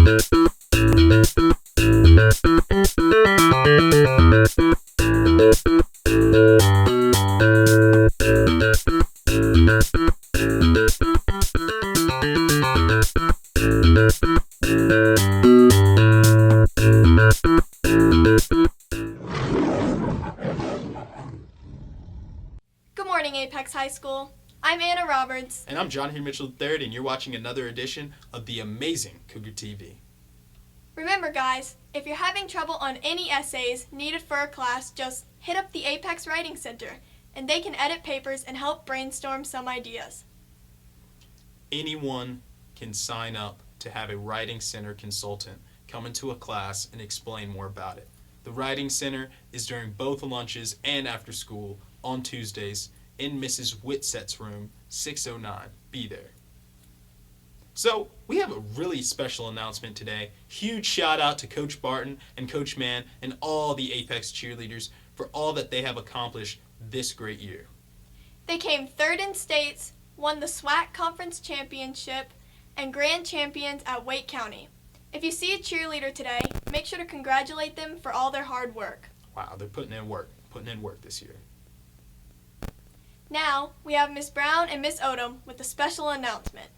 Good morning, Apex High School. I'm Anna Roberts. And I'm John Henry Mitchell III, and you're watching another edition of the amazing CougarTV. Remember, guys, if you're having trouble on any essays needed for a class, just hit up the Apex Writing Center, and they can edit papers and help brainstorm some ideas. Anyone can sign up to have a Writing Center consultant come into a class and explain more about it. The Writing Center is during both lunches and after school on Tuesdays in Mrs. Whitsett's room, 609. Be there. So, we have a really special announcement today. Huge shout out to Coach Barton and Coach Mann and all the Apex cheerleaders for all that they have accomplished this great year. They came third in states, won the SWAC Conference Championship, and grand champions at Wake County. If you see a cheerleader today, make sure to congratulate them for all their hard work. Wow, they're putting in work this year. Now, we have Miss Brown and Miss Odom with a special announcement.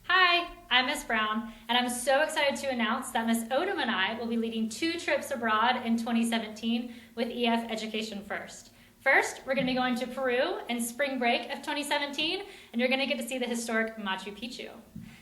Hi, I'm Miss Brown, and I'm so excited to announce that Miss Odom and I will be leading 2 trips abroad in 2017 with EF Education First. First, we're going to be going to Peru in spring break of 2017, and you're going to get to see the historic Machu Picchu.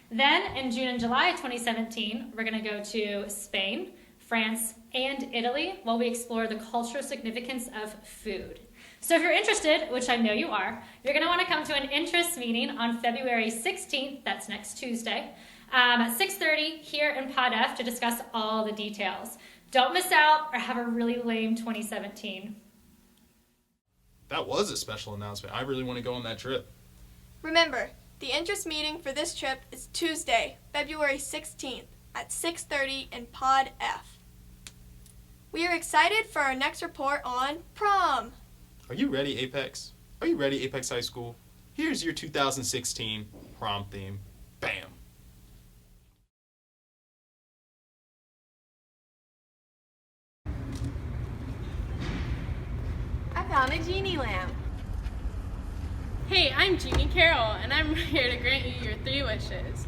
Then, in June and July 2017, we're going to go to Spain, France, and Italy while we explore the cultural significance of food. So if you're interested, which I know you are, you're going to want to come to an interest meeting on February 16th, that's next Tuesday, at 6:30 here in Pod F to discuss all the details. Don't miss out or have a really lame 2017. That was a special announcement. I really want to go on that trip. Remember, the interest meeting for this trip is Tuesday, February 16th at 6:30 in Pod F. We are excited for our next report on Prom. Are you ready, Apex? Are you ready, Apex High School? Here's your 2016 prom theme. Bam! I found a genie lamp. Hey, I'm Jeannie Carroll, and I'm here to grant you your 3 wishes.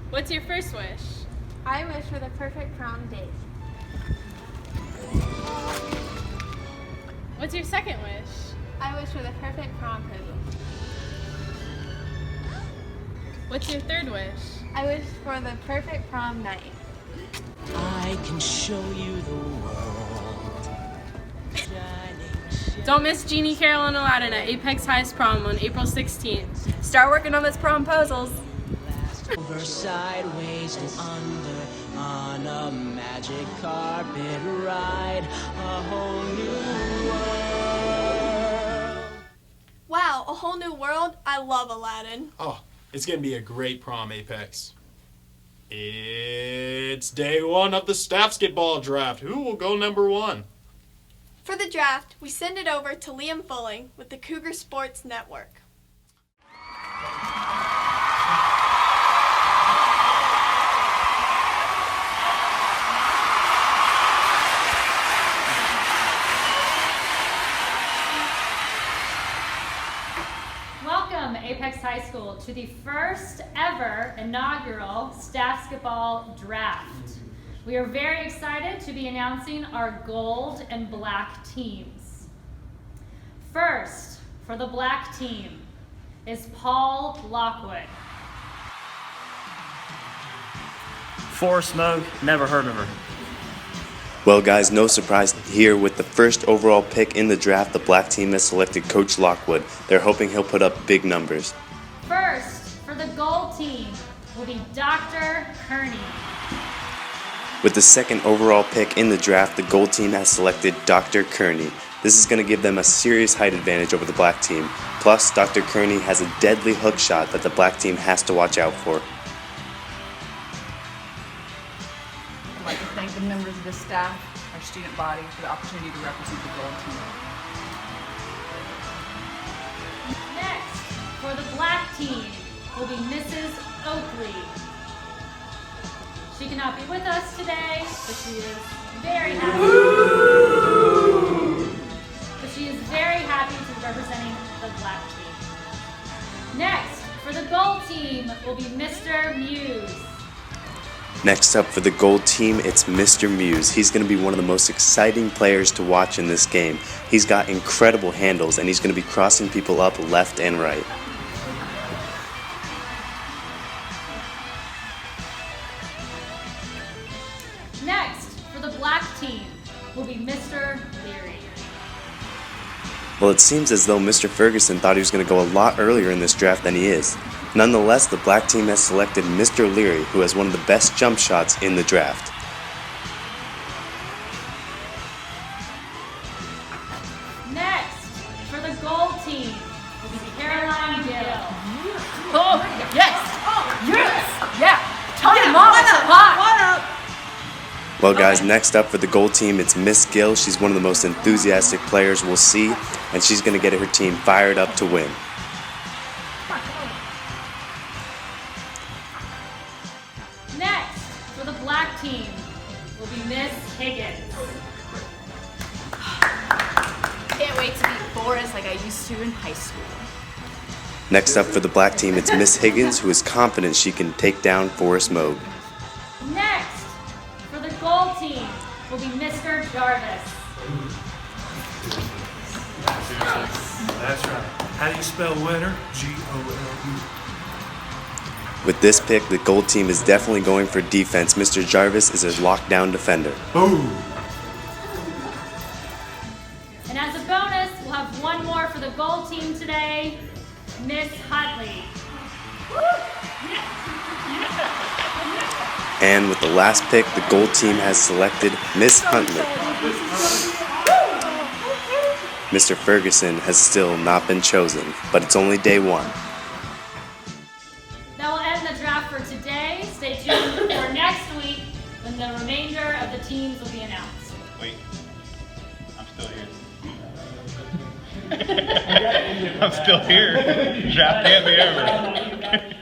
What's your first wish? I wish for the perfect prom date. What's your second wish? I wish for the perfect prom pose. What's your third wish? I wish for the perfect prom night. I can show you the world. Don't miss Jeannie Carroll and Aladdin at Apex High's Prom on April 16th. Start working on those promposals. Over, sideways, and under on a magic carpet ride. A whole new world. Wow, a whole new world? I love Aladdin. Oh, it's going to be a great prom, Apex. It's day 1 of the Staffsketball draft. Who will go number 1? For the draft, we send it over to Liam Fulling with the Cougar Sports Network. Welcome, Apex High School, to the first ever inaugural Staffsketball draft. We are very excited to be announcing our gold and black teams. First, for the black team, is Paul Lockwood. Forrest Smoke, never heard of her. Well, guys, no surprise here. With the first overall pick in the draft, the black team has selected Coach Lockwood. They're hoping he'll put up big numbers. First, for the gold team, will be Dr. Kearney. With the second overall pick in the draft, the gold team has selected Dr. Kearney. This is going to give them a serious height advantage over the black team. Plus, Dr. Kearney has a deadly hook shot that the black team has to watch out for. I'd like to thank the members of the staff, our student body, for the opportunity to represent the gold team. Next, for the black team, will be Mrs. Oakley. She cannot be with us today, but she is very happy. But she is very happy to be representing the black team. Next, for the gold team will be Mr. Muse. Next up for the gold team, it's Mr. Muse. He's going to be one of the most exciting players to watch in this game. He's got incredible handles, and he's going to be crossing people up left and right. Next, for the black team will be Mr. Leary. Well, it seems as though Mr. Ferguson thought he was going to go a lot earlier in this draft than he is. Nonetheless, the black team has selected Mr. Leary, who has one of the best jump shots in the draft. Next, for the gold team will be Caroline Gill. Oh, yes! Yes! Yeah! Tell your mama to hot! What up? Well, guys, next up for the gold team, it's Miss Gill. She's one of the most enthusiastic players we'll see, and she's going to get her team fired up to win. Next, for the black team will be Miss Higgins. Can't wait to beat Forrest like I used to in high school. Next up for the black team, it's Miss Higgins, who is confident she can take down Forrest Moog. Next, for the gold team will be Mr. Jarvis. That's right. How do you spell winner? G-O-L-E. With this pick, the gold team is definitely going for defense. Mr. Jarvis is a lockdown defender. Boom. And as a bonus, we'll have one more for the gold team today, Miss Huntley. And with the last pick, the gold team has selected Miss Huntley. Mr. Ferguson has still not been chosen, but it's only day one. That will end the draft for today. Stay tuned for next week when the remainder of the teams will be announced. Wait, I'm still here. I'm still here. Draft can't be over.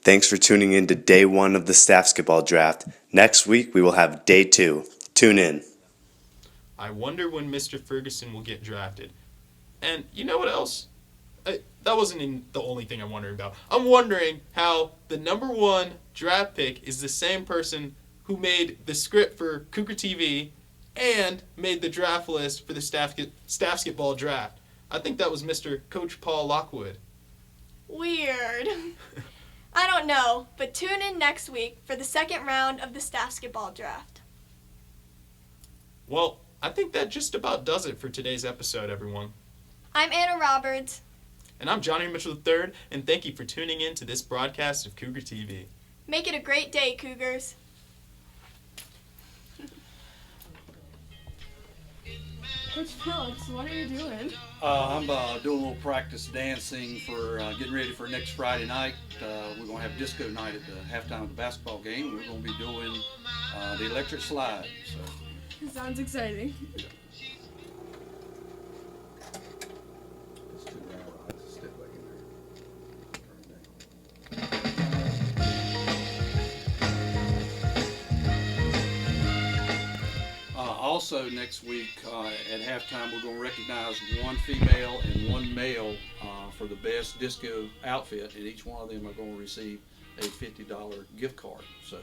Thanks for tuning in to day one of the Staffsketball draft. Next week, we will have day two. Tune in. I wonder when Mr. Ferguson will get drafted. And you know what else? That wasn't the only thing I'm wondering about. I'm wondering how the number one draft pick is the same person who made the script for CougarTV and made the draft list for the Staffsketball draft. I think that was Mr. Coach Paul Lockwood. Weird. I don't know, but tune in next week for the second round of the Staffsketball draft. Well, I think that just about does it for today's episode, everyone. I'm Anna Roberts. And I'm Johnny Mitchell III, and thank you for tuning in to this broadcast of CougarTV. Make it a great day, Cougars. Coach Phillips, what are you doing? I'm doing a little practice dancing for getting ready for next Friday night. We're going to have disco night at the halftime of the basketball game. We're going to be doing the electric slide. So. Sounds exciting. Also next week at halftime we're going to recognize one female and one male for the best disco outfit, and each one of them are going to receive a $50 gift card. So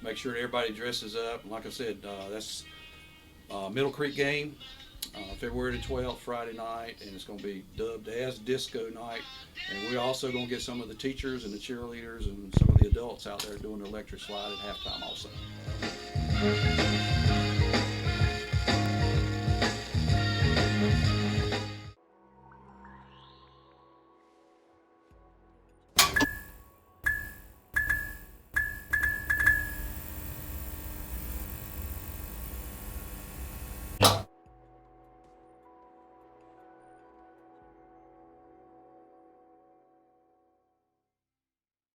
make sure everybody dresses up. And like I said, that's Middle Creek game, February the 12th, Friday night, and it's going to be dubbed as Disco Night. And we're also going to get some of the teachers and the cheerleaders and some of the adults out there doing the electric slide at halftime also.